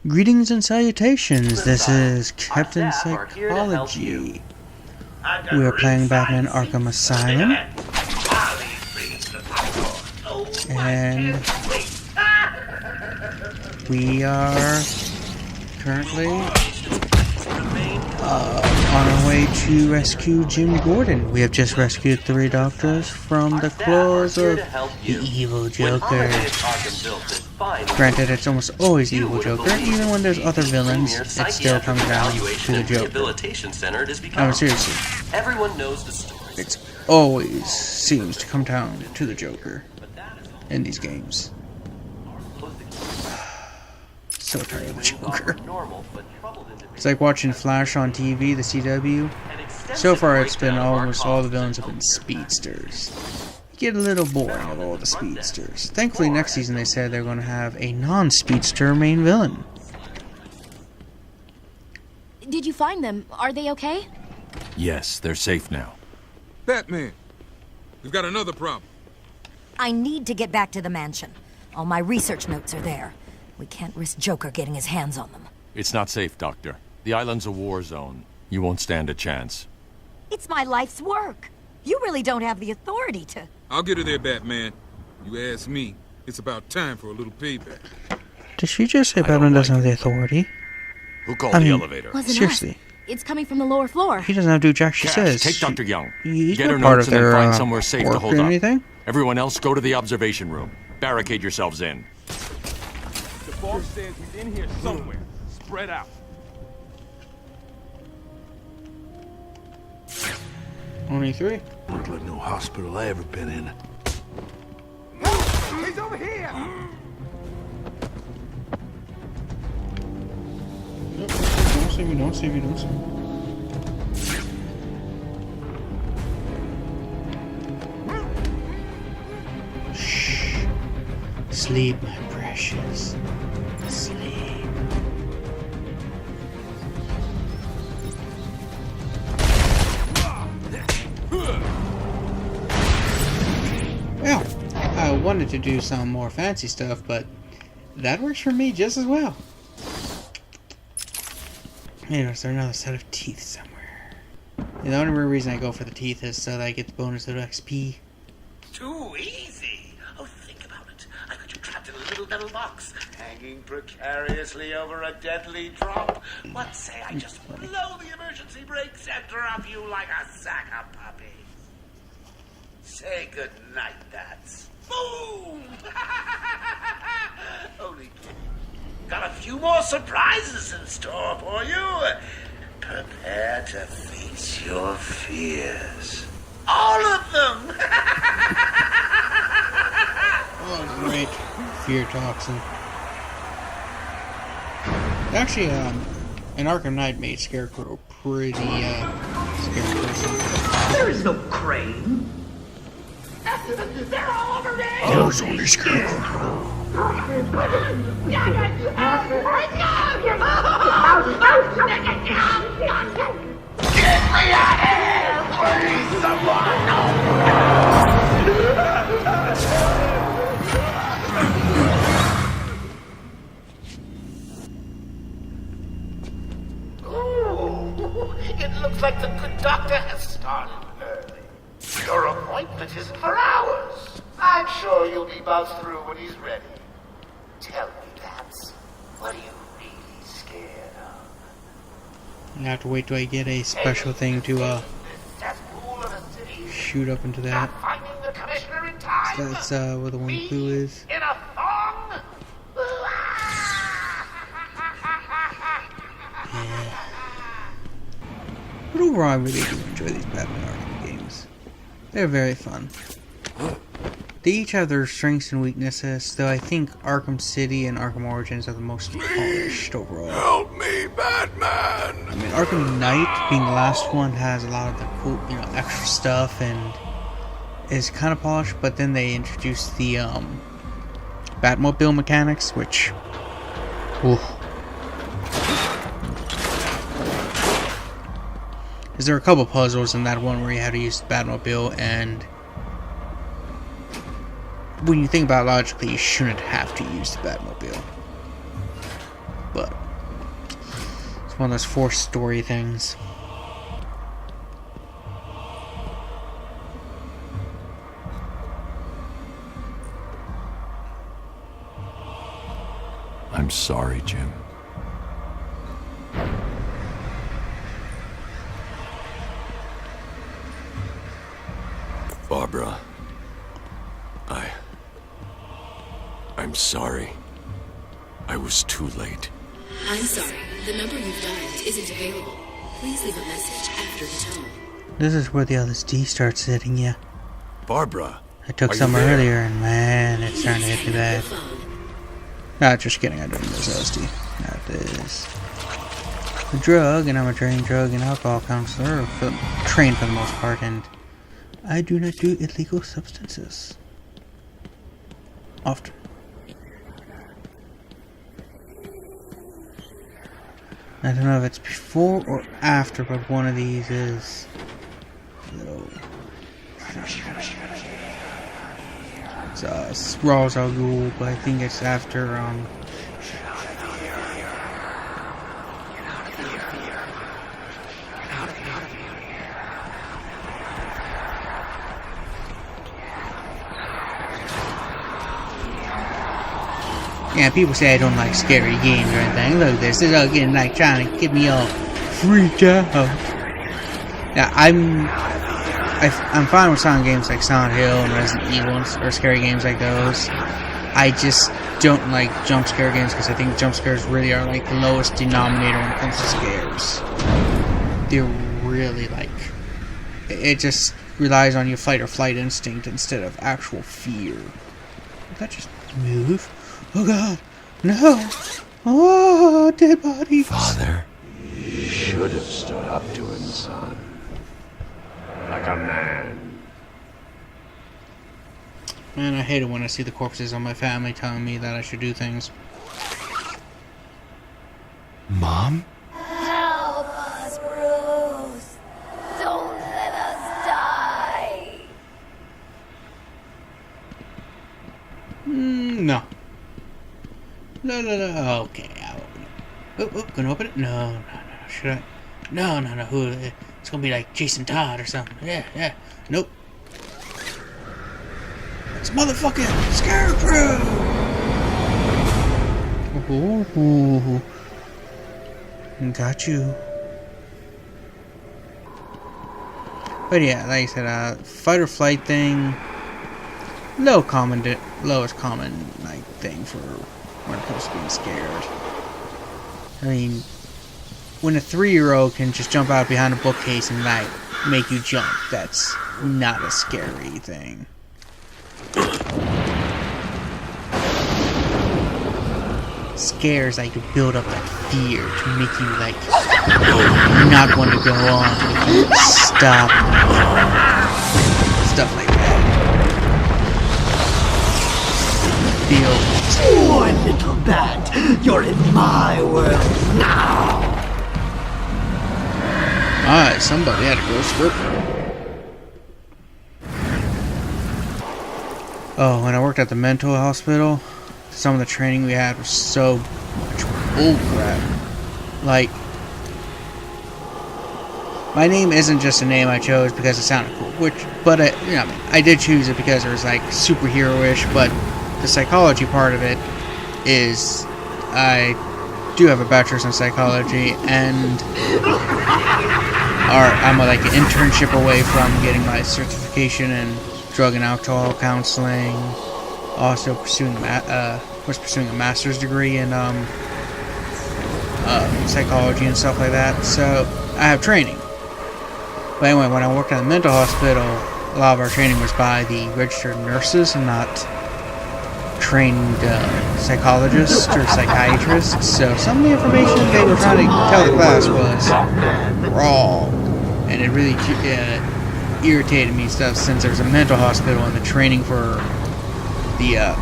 Greetings and salutations, this is Captain Psychology. We are playing Batman Arkham Asylum. And we are currently on our way to rescue Jim Gordon. We have just rescued 3 doctors from the claws of the evil Joker. Granted, it's almost always the evil Joker. Even when there's other villains, it still comes down to the Joker. Oh, seriously. Everyone knows the story. It always seems to come down to the Joker in these games. So tired of the Joker. It's like watching Flash on TV, the CW. So far, it's been almost all the villains have been speedsters. You get a little boring of all the speedsters. Thankfully, next season they said they're going to have a non-speedster main villain. Did you find them? Are they okay? Yes, they're safe now. Batman, we've got another problem. I need to get back to the mansion. All my research notes are there. We can't risk Joker getting his hands on them. It's not safe, Doctor. The island's a war zone. You won't stand a chance. It's my life's work. You really don't have the authority to... I'll get her there, Batman. You ask me, it's about time for a little payback. Did she just say Batman doesn't have the authority? Who called the elevator? Wasn't Seriously. us. It's coming from the lower floor. He doesn't have to do jack she says. Take Dr. Young. He's Get not her part notes of and then their find somewhere safe to work hold or up. anything. Everyone else, go to the observation room. Barricade yourselves in. The boss says he's in here somewhere. Spread out. Only 3. Look like no hospital I ever been in. He's over here! Nope. Don't save me, don't save me, don't save me. Shh. Sleep, my precious. Sleep. Well, I wanted to do some more fancy stuff, but that works for me just as well. Hey, is there another set of teeth somewhere? The only real reason I go for the teeth is so that I get the bonus of XP. Too easy. Oh, think about it. I got you trapped in a little metal box, hanging precariously over a deadly drop. What say I just blow the emergency brakes and drop you like a sack of puppies? Say goodnight, Bats. Boom! Only kidding. Got a few more surprises in store for you. Prepare to face your fears. All of them! Oh, great. Fear toxin. Actually, an Arkham Knight made Scarecrow pretty, scary person. There is no crane. They're all over me! There's only Scarecrow. Get me out of here! Please, someone! Oh, it looks like the good doctor has started early. Your appointment isn't for hours. I'm sure you'll be buzzed through when he's ready. Tell me, Bats, what are you really scared of? I have to wait till I get a special thing to, shoot up into that. Not finding the commissioner in time. So that's, where the one clue is. In a thong? Yeah. But overall, I really do enjoy these Batman Arkham games. They're very fun. They each have their strengths and weaknesses, though I think Arkham City and Arkham Origins are the most polished overall. Help me, Batman! I mean, Arkham Knight, being the last one, has a lot of the cool, extra stuff and is kind of polished, but then they introduced the, Batmobile mechanics, which... Ooh. Because there were a couple puzzles in that one where you had to use the Batmobile, and when you think about it logically, you shouldn't have to use the Batmobile. but it's one of those forced story things. I'm sorry, Jim. Barbara. I'm sorry. I was too late. I'm sorry. The number you've dialed isn't available. Please leave a message after the tone. This is where the LSD starts hitting you. Barbara. I took some earlier, and man, it's starting to hit me bad. Not just kidding, I don't use LSD. Not this. A drug, and I'm a trained drug and alcohol counselor, trained for the most part, and I do not do illegal substances. Often. I don't know if it's before or after, but one of these is... It's Ra's al Ghul, but I think it's after, Yeah, people say I don't like scary games or anything. Look, this is all getting like trying to get me all freaked out. Yeah, I'm fine with silent games like Silent Hill and Resident Evil or scary games like those. I just don't like jump scare games because I think jump scares really are like the lowest denominator when it comes to scares. They're really like... It just relies on your fight or flight instinct instead of actual fear. Did that just move? Oh god, no! Oh, dead bodies! Father. You should have stood up to him, son. Like a man. Man, I hate it when I see the corpses of my family telling me that I should do things. Mom? Help us, Bruce! Don't let us die! No. No. Okay, I'll open it. Oh, gonna open it? No. Should I? No. Who? It's gonna be like Jason Todd or something. Yeah. Nope. It's motherfucking Scarecrow! Ooh. Got you. But yeah, like I said, fight or flight thing. Lowest common like thing for when it comes to being scared. I mean, when a 3-year-old can just jump out behind a bookcase and like make you jump, that's not a scary thing. Scares like to build up that fear to make you like not want to go on, to make you stop, stuff like that. Poor little bat, you're in my world now. Alright, somebody had a ghost script. Oh, when I worked at the mental hospital, some of the training we had was so much bullcrap. Like, my name isn't just a name I chose because it sounded cool, but I did choose it because it was like superhero-ish, but the psychology part of it is I do have a bachelor's in psychology, and I'm like an internship away from getting my certification in drug and alcohol counseling. Also pursuing a master's degree in psychology and stuff like that. So I have training. But anyway, when I worked at a mental hospital, a lot of our training was by the registered nurses and not trained psychologists or psychiatrists. So some of the information they were trying to tell the class was wrong, and it really irritated me and stuff, since there's a mental hospital and the training for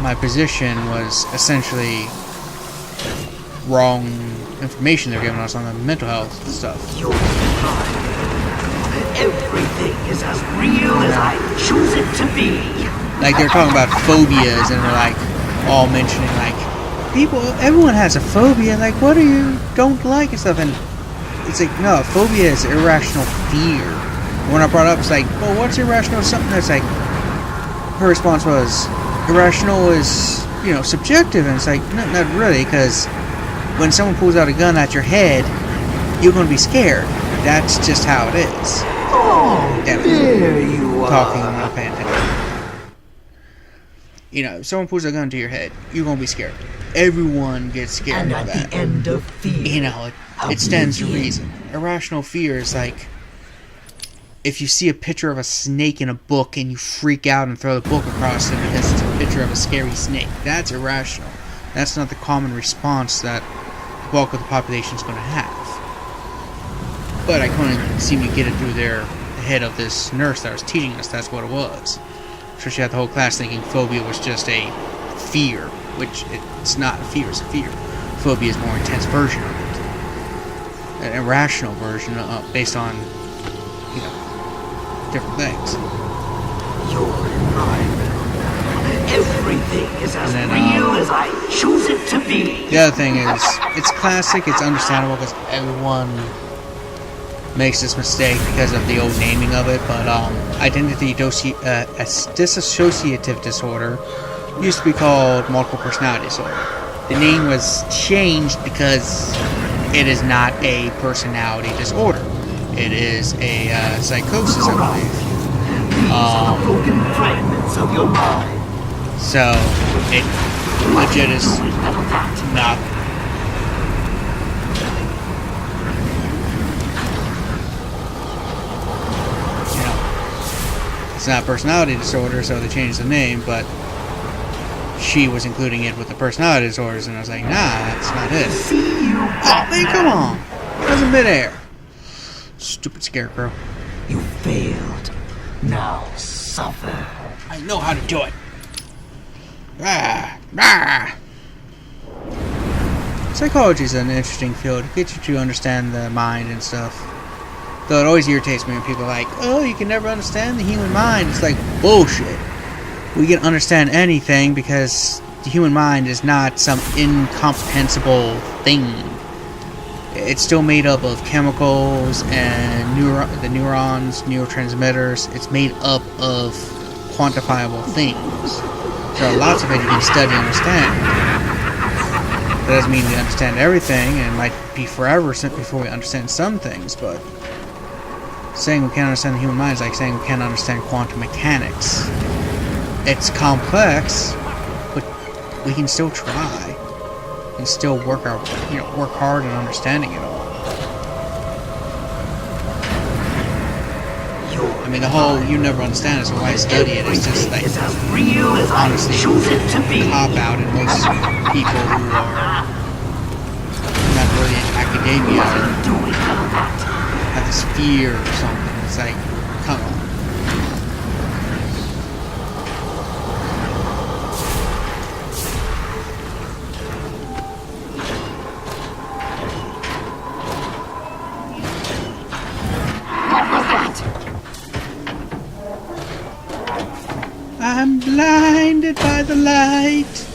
my position was essentially wrong information they're giving us on the mental health stuff. Everything is as real as I choose it to be. Like, they're talking about phobias, and they're like all mentioning like everyone has a phobia. Like, what do you don't like and stuff? And it's like, no, phobia is irrational fear. When I brought up, it's like, well, what's irrational? Something that's like, her response was, irrational is, you know, subjective. And it's like, no, not really, because when someone pulls out a gun at your head, you're going to be scared. That's just how it is. Oh, there you are. Talking on my panther. You know, if someone pulls a gun to your head, you're going to be scared. Everyone gets scared And of at that. the end of fear, You know, it stands to reason. Irrational fear is like, if you see a picture of a snake in a book and you freak out and throw the book across it because it's a picture of a scary snake. That's irrational. That's not the common response that the bulk of the population is going to have. But I couldn't seem to get it through the head of this nurse that was teaching us that's what it was. So she had the whole class thinking phobia was just a fear, which it's not a fear, it's a fear. Phobia is a more intense version of it. An irrational version based on, you know, different things. You're in my realm. Everything is as real as I choose it to be. The other thing is, it's classic, it's understandable because everyone makes this mistake because of the old naming of it, but identity dissociative disorder used to be called multiple personality disorder. The name was changed because it is not a personality disorder. It is a psychosis, I believe. These are the broken fragments of your mind. So, it legit is not. You know, it's not a personality disorder, so they changed the name, but she was including it with the personality disorders, and I was like, nah, that's not it. Oh, man, come on. It was in midair. Stupid Scarecrow. You failed. Now suffer. I know how to do it. Psychology is an interesting field. It gets you to understand the mind and stuff. Though it always irritates me when people are like, oh, you can never understand the human mind. It's like, bullshit. We can understand anything because the human mind is not some incomprehensible thing. It's still made up of chemicals and the neurons, neurotransmitters. It's made up of quantifiable things. So lots of it you can study and understand. That doesn't mean we understand everything, and it might be forever before we understand some things, but saying we can't understand the human mind is like saying we can't understand quantum mechanics. It's complex, but we can still try. We can still work hard on understanding it all. I mean, the whole you never understand it, so why study it? It's just like, honestly, cop out, and most people who are not really in academia have this fear or something. It's like, come on. I'm blinded by the light.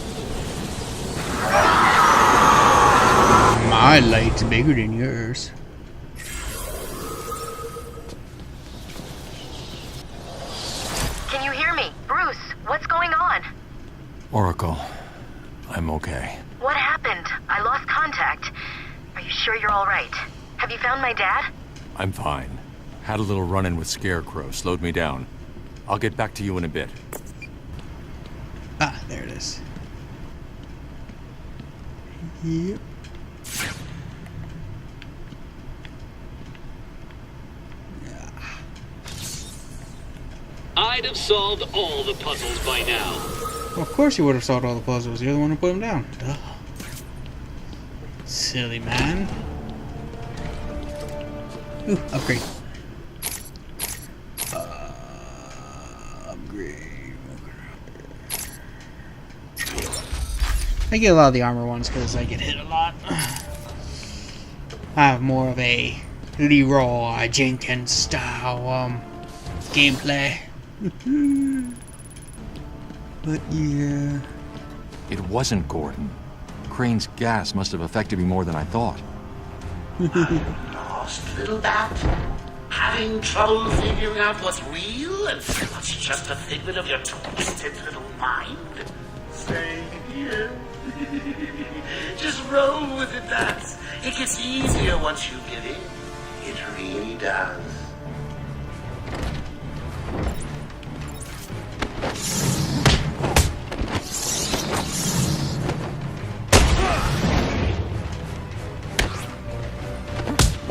My light's bigger than yours. Can you hear me? Bruce, what's going on? Oracle, I'm okay. What happened? I lost contact. Are you sure you're all right? Have you found my dad? I'm fine. Had a little run-in with Scarecrow, slowed me down. I'll get back to you in a bit. Ah, there it is. Yep. I'd have solved all the puzzles by now. Well, of course you would have solved all the puzzles. You're the one who put them down. Duh. Silly man. Ooh, upgrade. I get a lot of the armor ones because I get hit a lot. I have more of a Leroy Jenkins style gameplay. But yeah. It wasn't Gordon. Crane's gas must have affected me more than I thought. Lost little bat. Having trouble figuring out what's real and what's just a figment of your twisted little mind? Stay here. Just roll with it, bats. It gets easier once you get in. It really does.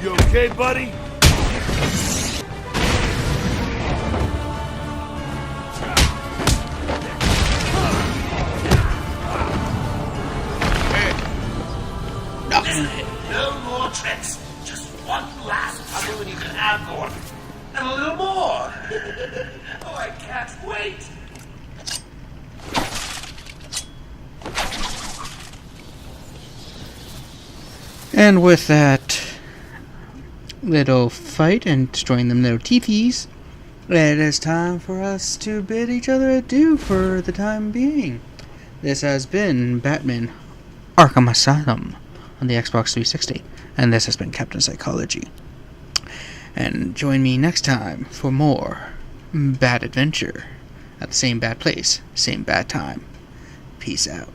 You okay, buddy? No more tricks. Just one last puzzle and you can add more. And a little more. Oh, I can't wait. And with that little fight and destroying them little teethies, it is time for us to bid each other adieu for the time being. This has been Batman Arkham Asylum on the Xbox 360, and this has been Captain Psychology. And join me next time for more Bat Adventure at the same bad place, same bad time. Peace out.